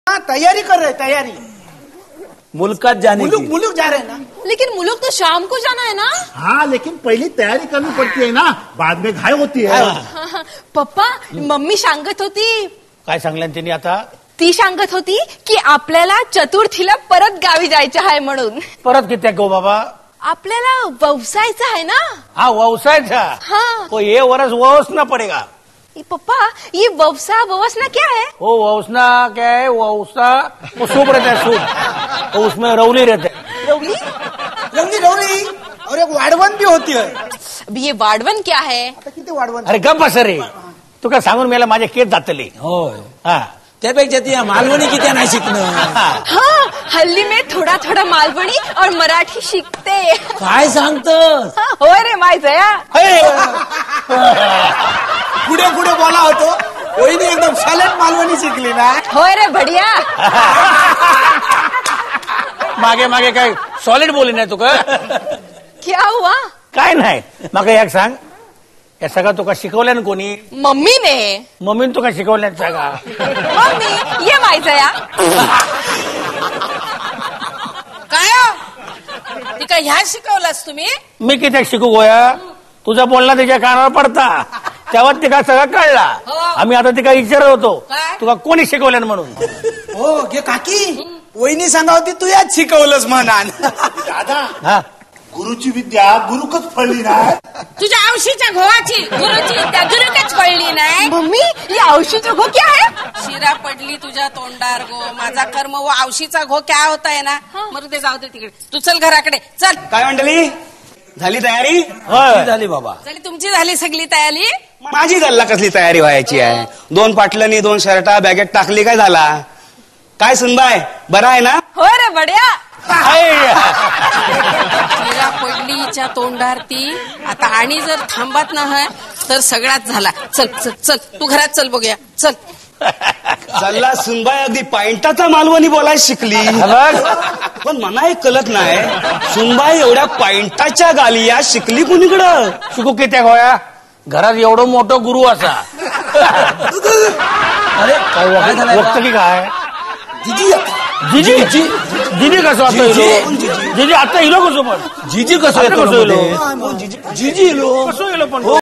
हाँ तैयारी कर रहे तैयारी। मुल्कात जाने मुलुक की। मुलुक जा रहे हैं ना। लेकिन मुलुक तो शाम को जाना है ना। हाँ लेकिन पहली तयारी करनी पड़ती है ना, बाद में घाई होती है। हाँ, पप्पा मम्मी सांगत होती काय सांगल्यान त्यांनी आता? ती सांगत होती की आपल्याला चतुर्थीला परत गावी जायचं आहे म्हणून. परत किती गो बाबा? आपल्याला व्यवसायचा आहे ना. हाँ व्यवसायचा। हाँ. तो ये वर्ष वोसना पड़ेगा। ये पप्पा ये व्यवसाय क्या है? वो वोसना क्या है? वोसा वो सूप रहता है, सूप तो उसमें रौली रहते हैं। रवली. रंगी रवली और एक वाढवण भी होती है। अब ये वाढवण क्या है? आता किती वाढवण? अरे गप बस रे, तुका सांगून मला माझे केस जातले। होय हा त्यापेक्षा ती मालवणी किती नाही शिकणं. हाँ हल्ली में थोड़ा थोड़ा मालवणी और मराठी शिकते. काय सांगतोस? हाँ, होय रे माय जया. पुढे पुढे बोला होतो वहिनी एकदम शालेट मालवणी शिकली ना. होय रे बढिया. मागे मागे काय सॉलिड बोली नाही तुका? क्या हुआ? काय नाही मागे एक सांग, या सगळं तुका शिकवल्यान कोणी? मम्मी ने. मम्मीन तुका शिकवल्यान सगळा? मम्मी ये माय जया. काय ती काय ह्या शिकवलास तुम्ही? मी किती शिकू गोया? तुझा बोलणं त्याच्या कानावर पडता तेव्हा तिका सगळं कळला. आम्ही आता तिका विचारत होतो काय? तुका कोणी शिकवल्यान म्हणून. हो घे काकी वहिनी सांगा होती तू याच शिकवलंस म्हणान. दादा हा गुरुची विद्या गुरुकच फळली ना. तुझ्या औशीच्या घोवाची गुरुची त्या गुरुकच पडली नाही. मम्मी ये औषध घो क्या है? शिरा पडली तुझ्या तोंडार गो. माझा कर्म व औशीचा घो क्या होताय ना. मग ते जाऊ दे तिकडे. तू चल घराकडे चल. काय मंडळी झाली तयारी? होय. झाली बाबा. चल तुमची झाली सगळी तयारी? माझी झाला कसली तयारी व्हायची आहे? 2 पाटलनी 2 शर्टा बॅगेत टाकली काय झाला? काय सुनबाय बरा आहे ना? होय रे बढिया. शिरा पडली हिच्या तोंडार ती. आता आणि जर थांबत नाही तर सगळाच झाला. चल चल चल तू घरात चल बघूया चल. चालला सुनबाई अगदी पॉइंटाचा मालवणी बोलायला शिकली. पण मला एक कळत नाही सुनबाई एवढ्या पॉइंटाच्या गालिया शिकली कुणीकडं? शिकू किती गोया? घरात एवढं मोठं गुरु असा. अरे काय काय झालंय वक्त की काय? जीजी जीजी कसं आता इलो? जीजी आता इलो कसं पण? जीजी कसं आता येतो कसं इलो? मध्ये? जीजी येलो. कसं इलो पण?